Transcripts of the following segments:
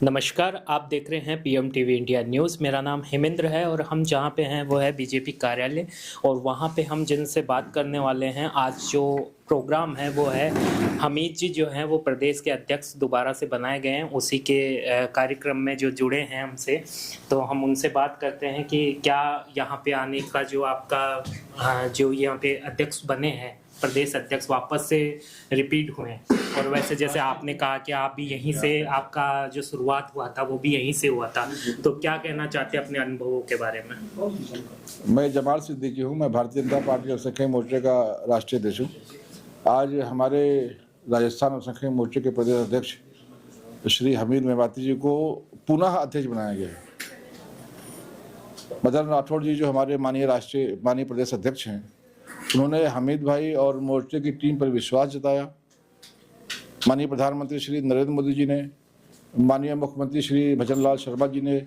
नमस्कार, आप देख रहे हैं पीएम टीवी इंडिया न्यूज़। मेरा नाम हेमेंद्र है और हम जहाँ पे हैं वो है बीजेपी कार्यालय और वहाँ पे हम जिनसे बात करने वाले हैं, आज जो प्रोग्राम है वो है हमीद जी जो हैं वो प्रदेश के अध्यक्ष दोबारा से बनाए गए हैं, उसी के कार्यक्रम में जो जुड़े हैं हमसे। तो हम उनसे बात करते हैं कि क्या यहाँ पे आने का जो आपका जो यहाँ पे अध्यक्ष बने हैं, प्रदेश अध्यक्ष वापस से रिपीट हुए हैं और वैसे जैसे आपने कहा कि आप भी यहीं से आपका जो शुरुआत हुआ था वो भी यहीं से हुआ था, तो क्या कहना चाहते हैं अपने अनुभवों के बारे में? मैं जमाल सिद्दीकी हूँ। मैं भारतीय जनता पार्टी अल्पसंख्यक मोर्चे का राष्ट्रीय अध्यक्ष हूँ। आज हमारे राजस्थान अल्पसंख्यक मोर्चे के प्रदेश अध्यक्ष श्री हमीद मेवाती जी को पुनः अध्यक्ष बनाया गया है। मदन राठौड़ जी जो हमारे माननीय प्रदेश अध्यक्ष हैं, उन्होंने हमीद भाई और मोर्चे की टीम पर विश्वास जताया। माननीय प्रधानमंत्री श्री नरेंद्र मोदी जी ने, माननीय मुख्यमंत्री श्री भजन लाल शर्मा जी ने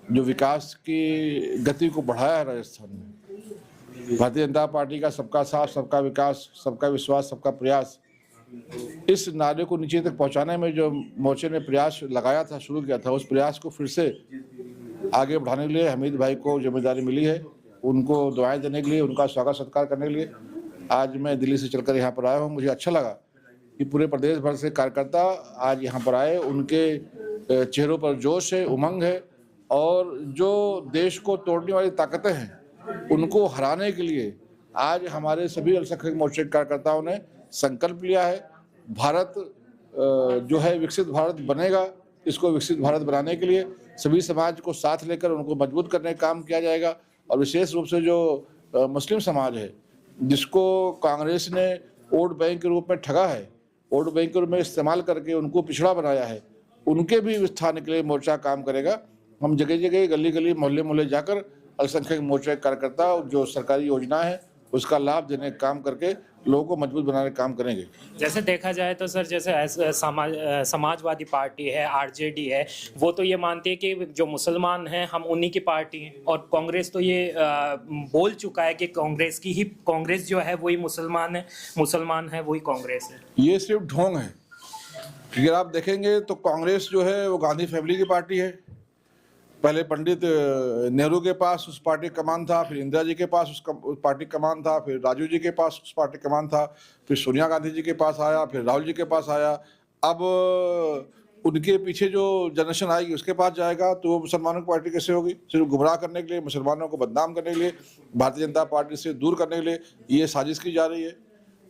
जो विकास की गति को बढ़ाया है राजस्थान में, भारतीय जनता पार्टी का सबका साथ, सबका विकास, सबका विश्वास, सबका प्रयास, इस नारे को नीचे तक पहुंचाने में जो मोर्चे ने प्रयास लगाया था, शुरू किया था, उस प्रयास को फिर से आगे बढ़ाने के लिए हमीद भाई को जिम्मेदारी मिली है। उनको दुआएं देने के लिए, उनका स्वागत सत्कार करने के लिए आज मैं दिल्ली से चलकर यहाँ पर आया हूँ। मुझे अच्छा लगा कि पूरे प्रदेश भर से कार्यकर्ता आज यहाँ पर आए। उनके चेहरों पर जोश है, उमंग है और जो देश को तोड़ने वाली ताकतें हैं उनको हराने के लिए आज हमारे सभी अल्पसंख्यक मोर्चे के कार्यकर्ताओं ने संकल्प लिया है। भारत जो है विकसित भारत बनेगा। इसको विकसित भारत बनाने के लिए सभी समाज को साथ लेकर उनको मजबूत करने का काम किया जाएगा और विशेष रूप से जो मुस्लिम समाज है, जिसको कांग्रेस ने वोट बैंक के रूप में ठगा है, वोट बैंक के रूप में इस्तेमाल करके उनको पिछड़ा बनाया है, उनके भी उत्थान के लिए मोर्चा काम करेगा। हम जगह जगह, गली गली, मोहल्ले मोहल्ले जाकर अल्पसंख्यक मोर्चा कार्यकर्ता जो सरकारी योजना है उसका लाभ देने का काम करके लोगों को मजबूत बनाने का काम करेंगे। जैसे देखा जाए तो सर, जैसे समाजवादी पार्टी है, आरजेडी है, वो तो ये मानती है कि जो मुसलमान हैं हम उन्हीं की पार्टी हैं और कांग्रेस तो ये बोल चुका है कि कांग्रेस जो है वही मुसलमान है वही कांग्रेस है। ये सिर्फ ढोंग है। अगर आप देखेंगे तो कांग्रेस जो है वो गांधी फैमिली की पार्टी है। पहले पंडित नेहरू के पास उस पार्टी का कमान था, फिर इंदिरा जी के पास उस पार्टी का कमान था, फिर राजीव जी के पास उस पार्टी का कमान था, फिर सोनिया गांधी जी के पास आया, फिर राहुल जी के पास आया। अब उनके पीछे जो जनरेशन आएगी उसके पास जाएगा तो वो मुसलमानों की पार्टी कैसे होगी? सिर्फ गुमराह करने के लिए, मुसलमानों को बदनाम करने के लिए, भारतीय जनता पार्टी से दूर करने के लिए ये साजिश की जा रही है।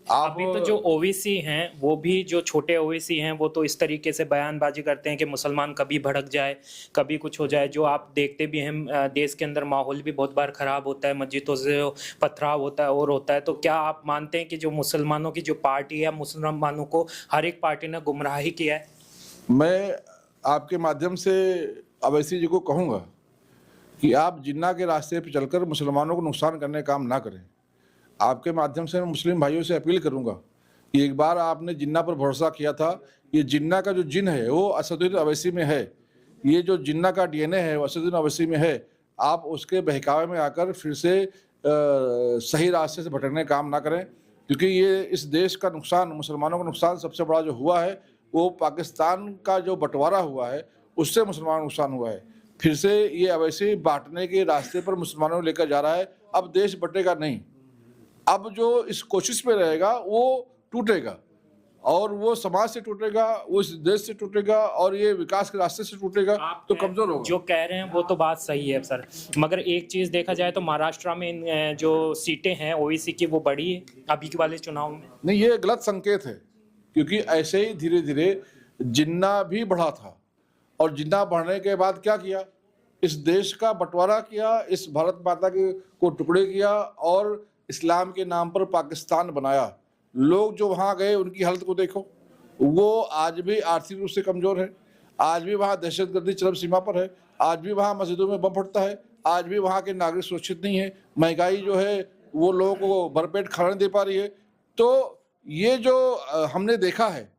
अभी तो जो ओवीसी हैं, वो भी जो छोटे ओवीसी हैं वो तो इस तरीके से बयानबाजी करते हैं कि मुसलमान कभी भड़क जाए, कभी कुछ हो जाए। जो आप देखते भी हैं देश के अंदर माहौल भी बहुत बार खराब होता है, मस्जिदों से पथराव होता है और होता है। तो क्या आप मानते हैं कि जो मुसलमानों की जो पार्टी है, मुसलमानों को हर एक पार्टी ने गुमराही किया है? मैं आपके माध्यम से ओवैसी जी को कहूँगा कि आप जिन्ना के रास्ते पर चलकर मुसलमानों को नुकसान करने का काम ना करें। आपके माध्यम से मैं मुस्लिम भाइयों से अपील करूंगा कि एक बार आपने जिन्ना पर भरोसा किया था, ये जिन्ना का जो जिन है वो असदुद्दीन ओवैसी में है, ये जो जिन्ना का डीएनए है वो असदुद्दीन ओवैसी में है। आप उसके बहकावे में आकर फिर से सही रास्ते से भटकने का काम ना करें, क्योंकि ये इस देश का नुकसान, मुसलमानों का नुकसान सबसे बड़ा जो हुआ है वो पाकिस्तान का जो बंटवारा हुआ है उससे मुसलमानों का नुकसान हुआ है। फिर से ये ओवैसी बांटने के रास्ते पर मुसलमानों को लेकर जा रहा है। अब देश बटेगा नहीं, अब जो इस कोशिश में रहेगा वो टूटेगा और वो समाज से टूटेगा, वो इस देश से टूटेगा और ये विकास के रास्ते से टूटेगा तो कमजोर होगा। जो कह रहे हैं वो तो बात सही है सर, मगर एक चीज देखा जाए तो महाराष्ट्र में जो सीटें हैं ओवीसी की वो बढ़ी है अभी के वाले चुनाव में। नहीं, ये गलत संकेत है, क्योंकि ऐसे ही धीरे धीरे जिन्ना भी बढ़ा था और जिन्ना बढ़ने के बाद क्या किया, इस देश का बंटवारा किया, इस भारत माता के को टुकड़े किया और इस्लाम के नाम पर पाकिस्तान बनाया। लोग जो वहाँ गए उनकी हालत को देखो, वो आज भी आर्थिक रूप से कमज़ोर है, आज भी वहाँ दहशतगर्दी चरम सीमा पर है, आज भी वहाँ मस्जिदों में बम फटता है, आज भी वहाँ के नागरिक सुरक्षित नहीं है, महंगाई जो है वो लोगों को भरपेट खाना नहीं दे पा रही है। तो ये जो हमने देखा है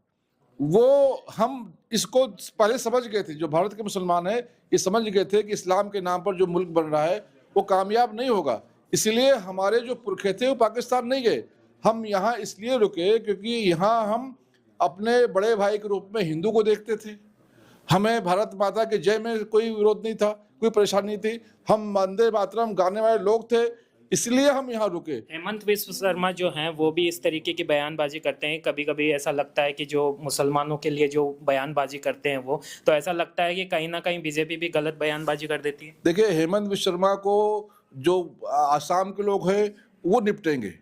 वो हम इसको पहले समझ गए थे। जो भारत के मुसलमान हैं ये समझ गए थे कि इस्लाम के नाम पर जो मुल्क बन रहा है वो कामयाब नहीं होगा। इसलिए हमारे जो पुरखे थे वो पाकिस्तान नहीं गए, हम यहाँ इसलिए रुके क्योंकि यहाँ हम अपने बड़े भाई के रूप में हिंदू को देखते थे, हमें भारत माता की जय में कोई विरोध नहीं था, कोई परेशानी नहीं थी। हम वंदे मातरम गाने वाले लोग थे, इसलिए हम यहाँ रुके। हेमंत विश्व शर्मा जो हैं वो भी इस तरीके की बयानबाजी करते हैं। कभी कभी ऐसा लगता है कि जो मुसलमानों के लिए जो बयानबाजी करते हैं वो, तो ऐसा लगता है कि कहीं ना कहीं बीजेपी भी गलत बयानबाजी कर देती है। देखिए, हेमंत विश्व शर्मा को जो आसाम के लोग हैं वो निपटेंगे।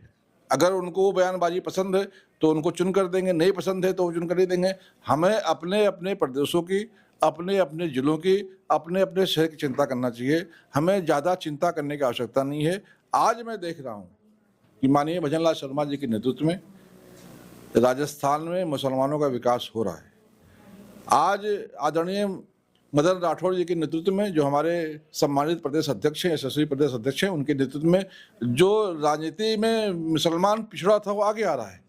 अगर उनको वो बयानबाजी पसंद है तो उनको चुन कर देंगे, नहीं पसंद है तो वो चुन कर नहीं देंगे। हमें अपने अपने प्रदेशों की, अपने अपने जिलों की, अपने अपने शहर की चिंता करना चाहिए। हमें ज़्यादा चिंता करने की आवश्यकता नहीं है। आज मैं देख रहा हूँ कि माननीय भजन लाल शर्मा जी के नेतृत्व में राजस्थान में मुसलमानों का विकास हो रहा है। आज आदरणीय मदन राठौड़ जी के नेतृत्व में, जो हमारे सम्मानित प्रदेश अध्यक्ष हैं, यशस्वी प्रदेश अध्यक्ष हैं, उनके नेतृत्व में जो राजनीति में मुसलमान पिछड़ा था वो आगे आ रहा है।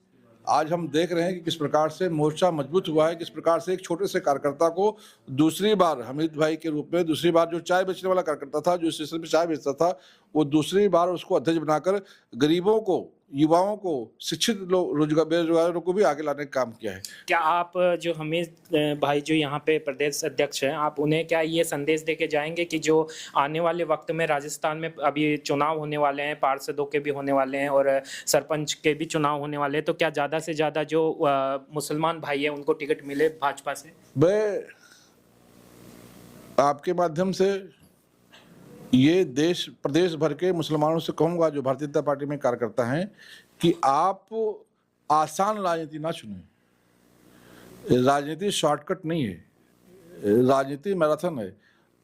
आज हम देख रहे हैं कि किस प्रकार से मोर्चा मजबूत हुआ है, किस प्रकार से एक छोटे से कार्यकर्ता को दूसरी बार हमीद भाई के रूप में, दूसरी बार जो चाय बेचने वाला कार्यकर्ता था, जो स्टेशन पे चाय बेचता था, वो दूसरी बार उसको अध्यक्ष बनाकर गरीबों को, युवाओं को, शिक्षित लोग, रोजगार बेरोजगारों को भी आगे लाने का काम किया है। क्या आप जो हमीद भाई जो यहाँ पे प्रदेश अध्यक्ष हैं, आप उन्हें क्या ये संदेश देके जाएंगे कि जो आने वाले वक्त में राजस्थान में अभी चुनाव होने वाले हैं, पार्षदों के भी होने वाले हैं और सरपंच के भी चुनाव होने वाले हैं, तो क्या ज़्यादा से ज़्यादा जो मुसलमान भाई हैं उनको टिकट मिले भाजपा से? मैं आपके माध्यम से ये देश प्रदेश भर के मुसलमानों से कहूँगा, जो भारतीय जनता पार्टी में कार्यकर्ता हैं, कि आप आसान राजनीति ना चुनें। राजनीति शॉर्टकट नहीं है, राजनीति मैराथन है।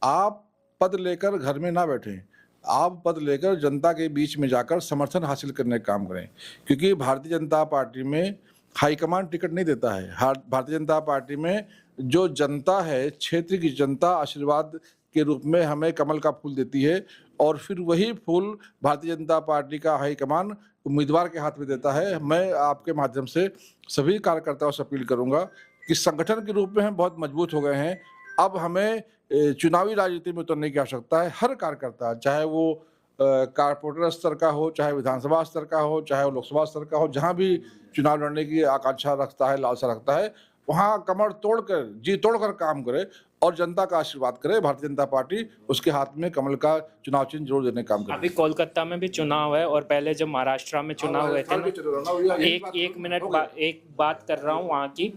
आप पद लेकर घर में ना बैठें, आप पद लेकर जनता के बीच में जाकर समर्थन हासिल करने का काम करें। क्योंकि भारतीय जनता पार्टी में हाईकमान टिकट नहीं देता है। भारतीय जनता पार्टी में जो जनता है, क्षेत्र की जनता आशीर्वाद के रूप में हमें कमल का फूल देती है, और फिर वही फूल भारतीय जनता पार्टी का हाईकमान उम्मीदवार के हाथ में देता है। मैं आपके माध्यम से सभी कार्यकर्ताओं से अपील करूंगा कि संगठन के रूप में हम बहुत मजबूत हो गए हैं। अब हमें चुनावी राजनीति में उतरने की आवश्यकता है। हर कार्यकर्ता, चाहे वो कारपोरेटर स्तर का हो, चाहे विधानसभा स्तर का हो, चाहे वो लोकसभा स्तर का हो, जहाँ भी चुनाव लड़ने की आकांक्षा रखता है, लालसा रखता है, वहाँ कमर तोड़कर, जी तोड़कर काम करे और जनता का आशीर्वाद करे। भारतीय जनता पार्टी उसके हाथ में कमल का चुनाव चिन्ह जरूर देने का काम करे। अभी कोलकाता में भी चुनाव है और पहले जब महाराष्ट्र में चुनाव हुए थे ना, एक मिनट एक बात कर रहा हूँ वहाँ की।